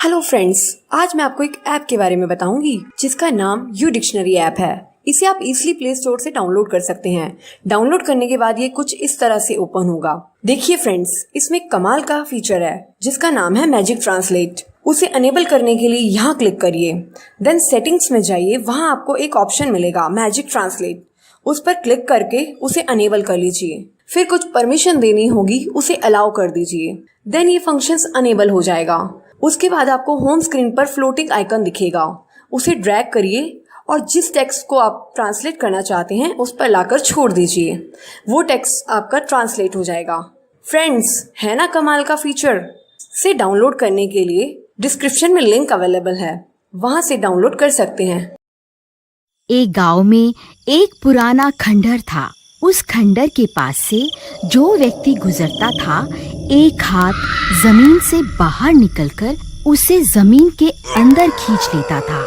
Hello friends, आज मैं आपको एक ऐप के बारे में बताऊंगी जिसका नाम यू डिक्शनरी ऐप है। इसे आप इजीली प्ले स्टोर से डाउनलोड कर सकते हैं। डाउनलोड करने के बाद ये कुछ इस तरह से ओपन होगा। देखिए फ्रेंड्स, इसमें कमाल का फीचर है जिसका नाम है मैजिक ट्रांसलेट। उसे अनेबल करने के लिए यहाँ क्लिक करिए, देन सेटिंग्स में जाइए। वहाँ आपको एक ऑप्शन मिलेगा मैजिक ट्रांसलेट, उस पर क्लिक करके उसे अनेबल कर लीजिए। फिर कुछ परमिशन देनी होगी, उसे अलाउ कर दीजिए। देन ये फंक्शंस अनेबल हो जाएगा। उसके बाद आपको होम स्क्रीन पर फ्लोटिंग आइकन दिखेगा, उसे ड्रैग करिए और जिस टेक्स्ट को आप ट्रांसलेट करना चाहते हैं उस पर लाकर छोड़ दीजिए। वो टेक्स्ट आपका ट्रांसलेट हो जाएगा। फ्रेंड्स, है ना कमाल का फीचर। से डाउनलोड करने के लिए डिस्क्रिप्शन में लिंक अवेलेबल है, वहां से डाउनलोड कर सकते हैं। एक गांव में एक पुराना खंडहर था। उस खंडहर के पास से जो व्यक्ति गुजरता था, एक हाथ जमीन से बाहर निकलकर उसे जमीन के अंदर खींच लेता था।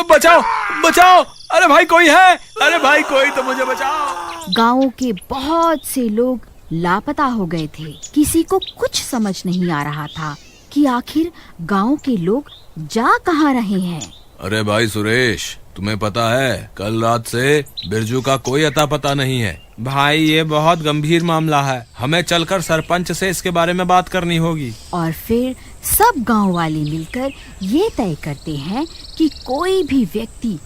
बचाओ बचाओ, अरे भाई कोई है, अरे भाई कोई तो मुझे बचाओ। गांव के बहुत से लोग लापता हो गए थे। किसी को कुछ समझ नहीं आ रहा था कि आखिर गांव के लोग जा कहाँ रहे हैं। अरे भाई सुरेश, तुम्हें पता है कल रात से बिरजू का कोई अता पता नहीं है। भाई ये बहुत गंभीर मामला है, हमें चलकर सरपंच से इसके बारे में बात करनी होगी। और फिर सब गांव वाले मिलकर ये तय करते हैं कि कोई भी व्यक्ति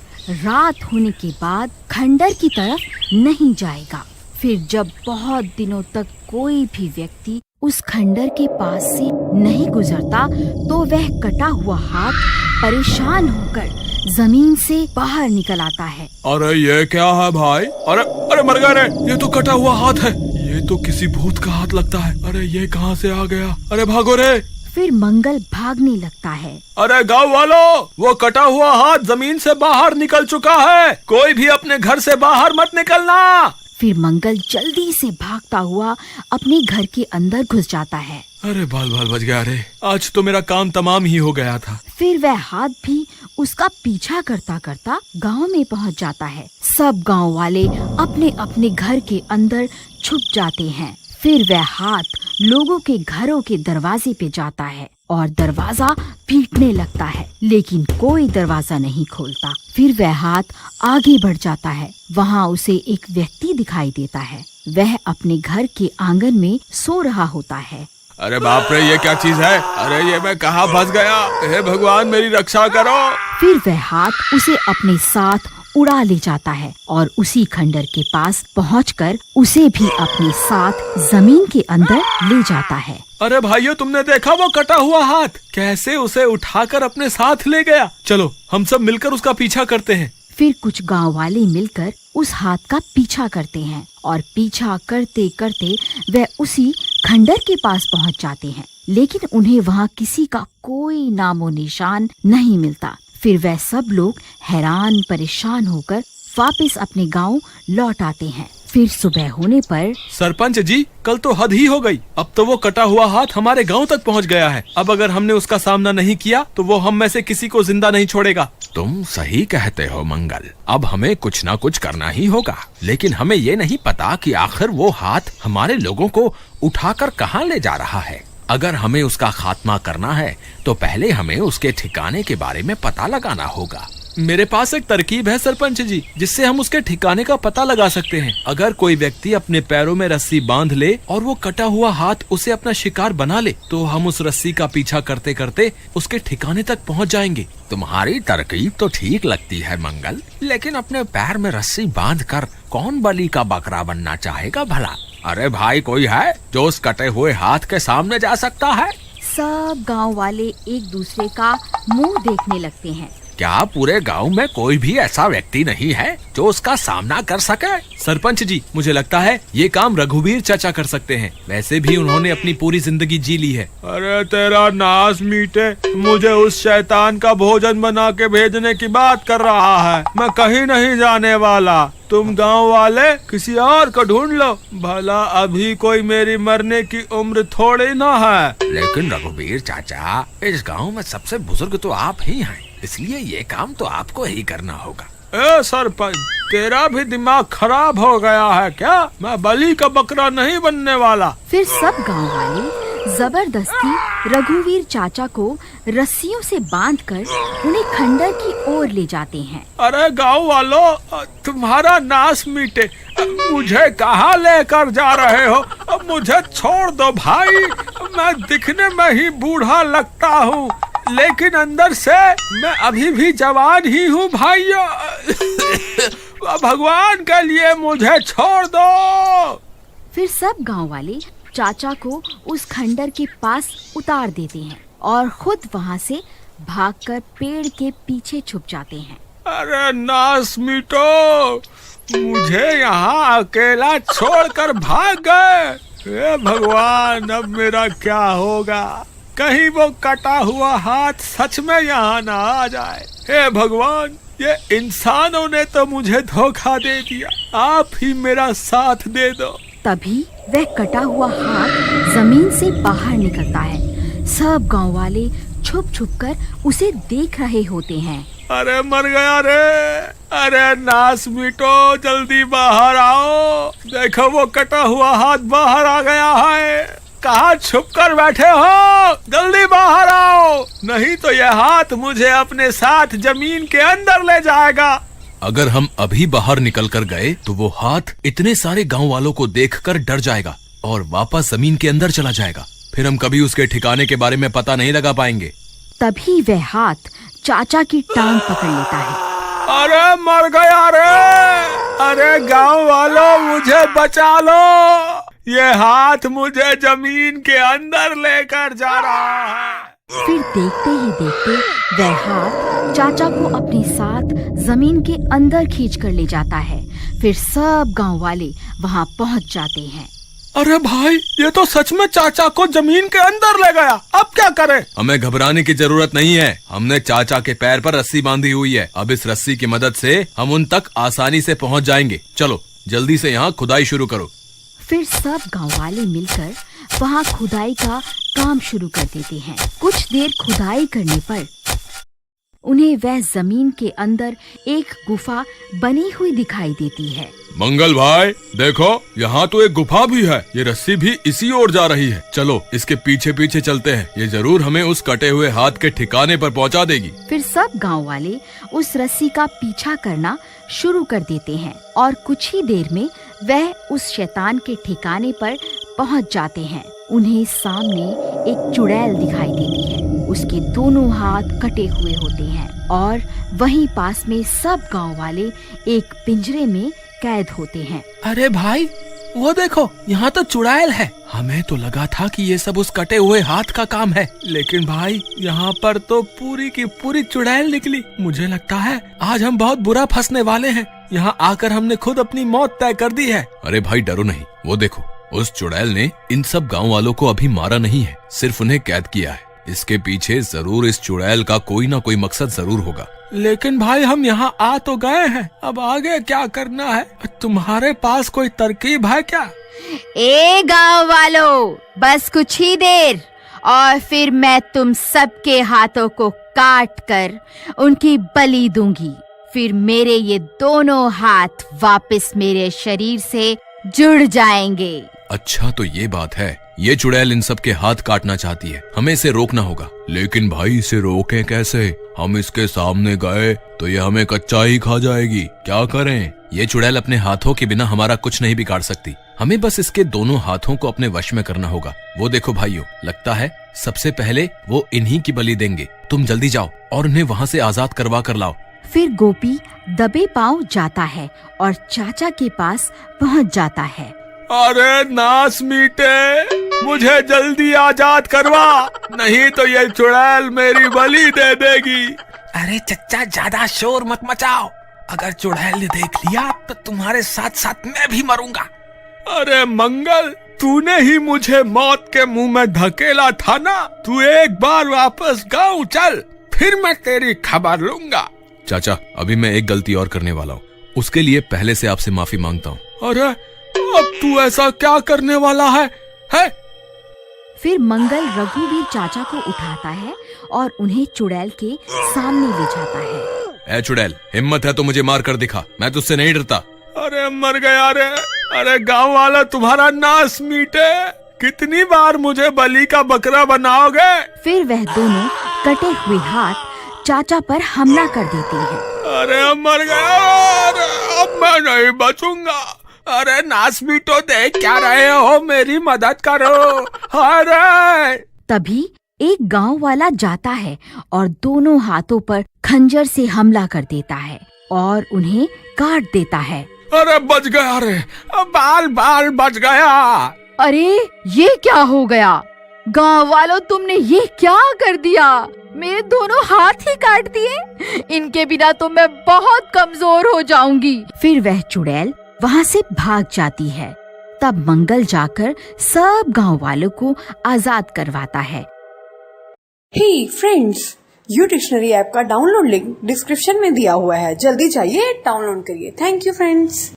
रात होने के बाद खंडहर की तरफ नहीं जाएगा। फिर जब बहुत दिनों तक कोई भी व्यक्ति उस खंडहर के पास से नहीं गुजरता तो वह कटा हुआ हाथ परेशान होकर जमीन से बाहर निकल आता है। अरे ये क्या है भाई? अरे अरे मर गए रे, ये तो कटा हुआ हाथ है। ये तो किसी भूत का हाथ लगता है। अरे ये कहाँ से आ गया? अरे भागो रे। फिर मंगल भागने लगता है। अरे गाँव वालों, वो कटा हुआ हाथ जमीन से बाहर निकल चुका है, कोई भी अपने घर से बाहर मत निकलना। फिर मंगल जल्दी से भागता हुआ अपने घर के अंदर घुस जाता है। अरे बाल बाल बच गया रे, आज तो मेरा काम तमाम ही हो गया था। फिर वह हाथ भी उसका पीछा करता करता गांव में पहुंच जाता है। सब गांव वाले अपने अपने घर के अंदर छुप जाते हैं। फिर वह हाथ लोगों के घरों के दरवाजे पे जाता है और दरवाजा पीटने लगता है, लेकिन कोई दरवाजा नहीं खोलता। फिर वह हाथ आगे बढ़ जाता है। वहाँ उसे एक व्यक्ति दिखाई देता है। वह अपने घर के आंगन में सो रहा होता है। अरे बाप रे, ये क्या चीज है? अरे ये मैं कहाँ फंस गया? हे भगवान मेरी रक्षा करो। फिर वह हाथ उसे अपने साथ उड़ा ले जाता है और उसी खंडहर के पास पहुंचकर उसे भी अपने साथ जमीन के अंदर ले जाता है। अरे भाइयों, तुमने देखा वो कटा हुआ हाथ कैसे उसे उठाकर अपने साथ ले गया? चलो हम सब मिलकर उसका पीछा करते हैं। फिर कुछ गांव वाले मिलकर उस हाथ का पीछा करते हैं और पीछा करते करते वह उसी खंडहर के पास पहुंच जाते हैं, लेकिन उन्हें वहां किसी का कोई नामो निशान नहीं मिलता। फिर वह सब लोग हैरान परेशान होकर वापस अपने गांव लौट आते हैं। फिर सुबह होने पर सरपंच जी, कल तो हद ही हो गई। अब तो वो कटा हुआ हाथ हमारे गांव तक पहुंच गया है। अब अगर हमने उसका सामना नहीं किया तो वो हम में से किसी को जिंदा नहीं छोड़ेगा। तुम सही कहते हो मंगल, अब हमें कुछ ना कुछ करना ही होगा, लेकिन हमें ये नहीं पता कि आखिर वो हाथ हमारे लोगों को उठाकर कहाँ ले जा रहा है। अगर हमें उसका खात्मा करना है तो पहले हमें उसके ठिकाने के बारे में पता लगाना होगा। मेरे पास एक तरकीब है सरपंच जी, जिससे हम उसके ठिकाने का पता लगा सकते हैं। अगर कोई व्यक्ति अपने पैरों में रस्सी बांध ले और वो कटा हुआ हाथ उसे अपना शिकार बना ले, तो हम उस रस्सी का पीछा करते करते उसके ठिकाने तक पहुंच जाएंगे। तुम्हारी तरकीब तो ठीक लगती है मंगल, लेकिन अपने पैर में रस्सी बांधकर कौन बलि का बकरा बनना चाहेगा भला? अरे भाई, कोई है जो उस कटे हुए हाथ के सामने जा सकता है? सब गांव वाले एक दूसरे का मुंह देखने लगते हैं। क्या पूरे गांव में कोई भी ऐसा व्यक्ति नहीं है जो उसका सामना कर सके? सरपंच जी, मुझे लगता है ये काम रघुवीर चाचा कर सकते हैं। वैसे भी उन्होंने अपनी पूरी जिंदगी जी ली है। अरे तेरा नास मीटे, मुझे उस शैतान का भोजन बना के भेजने की बात कर रहा है। मैं कहीं नहीं जाने वाला। तुम गांव वाले किसी और को ढूंढ लो, भला अभी कोई मेरी मरने की उम्र थोड़ी ना है। लेकिन रघुवीर चाचा, इस गांव में सबसे बुजुर्ग तो आप ही हैं, इसलिए ये काम तो आपको ही करना होगा। ए सरपंच, तेरा भी दिमाग खराब हो गया है क्या? मैं बलि का बकरा नहीं बनने वाला। फिर सब गांव वाले जबरदस्ती रघुवीर चाचा को रस्सियों से बांधकर उन्हें खंडर की ओर ले जाते हैं। अरे गांव वालों, तुम्हारा नाश मीटे, मुझे कहाँ लेकर जा रहे हो? मुझे छोड़ दो भाई, मैं दिखने में ही बूढ़ा लगता हूँ, लेकिन अंदर से मैं अभी भी जवान ही हूँ भाइयों। भगवान के लिए मुझे छोड़ दो। फिर सब गांव वाले चाचा को उस खंडर के पास उतार देते हैं और खुद वहाँ से भागकर पेड़ के पीछे छुप जाते हैं। अरे नास मीटो, मुझे यहाँ अकेला छोड़कर भाग गए। हे भगवान, अब मेरा क्या होगा? कहीं वो कटा हुआ हाथ सच में यहाँ ना आ जाए। हे भगवान, ये इंसानों ने तो मुझे धोखा दे दिया, आप ही मेरा साथ दे दो। तभी वह कटा हुआ हाथ जमीन से बाहर निकलता है। सब गांव वाले छुप छुप कर उसे देख रहे होते हैं। अरे मर गया रे! अरे नास मीटो, जल्दी बाहर आओ, देखो वो कटा हुआ हाथ बाहर आ गया है। कहाँ छुप कर बैठे हो? जल्दी बाहर आओ, नहीं तो यह हाथ मुझे अपने साथ जमीन के अंदर ले जाएगा। अगर हम अभी बाहर निकल कर गए तो वो हाथ इतने सारे गांव वालों को देखकर डर जाएगा और वापस जमीन के अंदर चला जाएगा। फिर हम कभी उसके ठिकाने के बारे में पता नहीं लगा पाएंगे। तभी वह हाथ चाचा की टांग पकड़ लेता है। अरे मर गया रे! अरे गांव वालों, मुझे बचा लो, ये हाथ मुझे जमीन के अंदर लेकर जा रहा है। फिर देखते ही देखते वह हाथ चाचा को अपने साथ जमीन के अंदर खींच कर ले जाता है। फिर सब गांव वाले वहां पहुंच जाते हैं। अरे भाई, ये तो सच में चाचा को जमीन के अंदर ले गया, अब क्या करें? हमें घबराने की जरूरत नहीं है, हमने चाचा के पैर पर रस्सी बांधी हुई है। अब इस रस्सी की मदद से हम उन तक आसानी से पहुंच जाएंगे। चलो जल्दी से यहाँ खुदाई शुरू करो। फिर सब गांव वाले मिलकर वहां खुदाई का काम शुरू कर देते हैं। कुछ देर खुदाई करने पर उन्हें वह जमीन के अंदर एक गुफा बनी हुई दिखाई देती है। मंगल भाई, देखो यहाँ तो एक गुफा भी है, ये रस्सी भी इसी ओर जा रही है। चलो इसके पीछे पीछे चलते हैं, ये जरूर हमें उस कटे हुए हाथ के ठिकाने पर पहुँचा देगी। फिर सब गांव वाले उस रस्सी का पीछा करना शुरू कर देते हैं और कुछ ही देर में वह उस शैतान के ठिकाने पर पहुंच जाते हैं। उन्हें सामने एक चुड़ैल दिखाई देती है, उसके दोनों हाथ कटे हुए होते हैं और वहीं पास में सब गांव वाले एक पिंजरे में कैद होते हैं। अरे भाई, वो देखो, यहाँ तो चुड़ैल है। हमें तो लगा था कि ये सब उस कटे हुए हाथ का काम है, लेकिन भाई यहाँ पर तो पूरी की पूरी चुड़ैल निकली। मुझे लगता है आज हम बहुत बुरा फंसने वाले हैं। यहाँ आकर हमने खुद अपनी मौत तय कर दी है। अरे भाई डरो नहीं, वो देखो, उस चुड़ैल ने इन सब गांव वालों को अभी मारा नहीं है, सिर्फ उन्हें कैद किया है। इसके पीछे जरूर इस चुड़ैल का कोई ना कोई मकसद जरूर होगा। लेकिन भाई हम यहाँ आ तो गए हैं, अब आगे क्या करना है? तुम्हारे पास कोई तरकीब है क्या? ए गांव वालों, बस कुछ ही देर और फिर मैं तुम सबके हाथों को काट कर उनकी बलि दूंगी। फिर मेरे ये दोनों हाथ वापस मेरे शरीर से जुड़ जाएंगे। अच्छा तो ये बात है, ये चुड़ैल इन सब के हाथ काटना चाहती है, हमें इसे रोकना होगा। लेकिन भाई इसे रोकें कैसे? हम इसके सामने गए तो ये हमें कच्चा ही खा जाएगी, क्या करें? ये चुड़ैल अपने हाथों के बिना हमारा कुछ नहीं बिगाड़ सकती, हमें बस इसके दोनों हाथों को अपने वश में करना होगा। वो देखो भाइयों, लगता है सबसे पहले वो इन्हीं की बलि देंगे। तुम जल्दी जाओ और उन्हें वहाँ से आजाद करवा कर लाओ। फिर गोपी दबे पांव जाता है और चाचा के पास पहुँच जाता है। अरे नास मीटे, मुझे जल्दी आजाद करवा, नहीं तो ये चुड़ैल मेरी बलि दे देगी। अरे चच्चा, ज्यादा शोर मत मचाओ, अगर चुड़ैल ने देख लिया तो तुम्हारे साथ साथ मैं भी मरूंगा। अरे मंगल, तूने ही मुझे मौत के मुंह में धकेला था ना, तू एक बार वापस गाँव चल, फिर मैं तेरी खबर लूंगा। चाचा, अभी मैं एक गलती और करने वाला हूँ, उसके लिए पहले से आपसे माफी मांगता हूँ। अरे अब तू ऐसा क्या करने वाला है? फिर मंगल रघुवीर चाचा को उठाता है और उन्हें चुड़ैल के सामने ले जाता है। ए चुड़ैल, हिम्मत है तो मुझे मार कर दिखा, मैं तुझसे नहीं डरता। अरे मर गया रे! अरे गांव वाला तुम्हारा नाश मीटे, कितनी बार मुझे बलि का बकरा बनाओगे? फिर वह दोनों कटे हुए हाथ चाचा पर हमला कर देते हैं। अरे मर गया, अरे अब मैं नहीं बचूंगा। अरे नाश भी तो देख क्या रहे हो, मेरी मदद करो। अरे तभी एक गांव वाला जाता है और दोनों हाथों पर खंजर से हमला कर देता है और उन्हें काट देता है। अरे बच गया, अरे बाल बाल बच गया। अरे ये क्या हो गया? गांव वालों, तुमने ये क्या कर दिया? मेरे दोनों हाथ ही काट दिए। इनके बिना तो मैं बहुत कमजोर हो जाऊंगी। फिर वह चुड़ैल वहाँ से भाग जाती है। तब मंगल जाकर सब गांव वालों को आजाद करवाता है। Hey friends, U Dictionary app का डाउनलोड लिंक डिस्क्रिप्शन में दिया हुआ है, जल्दी जाइए डाउनलोड करिए। Thank you friends.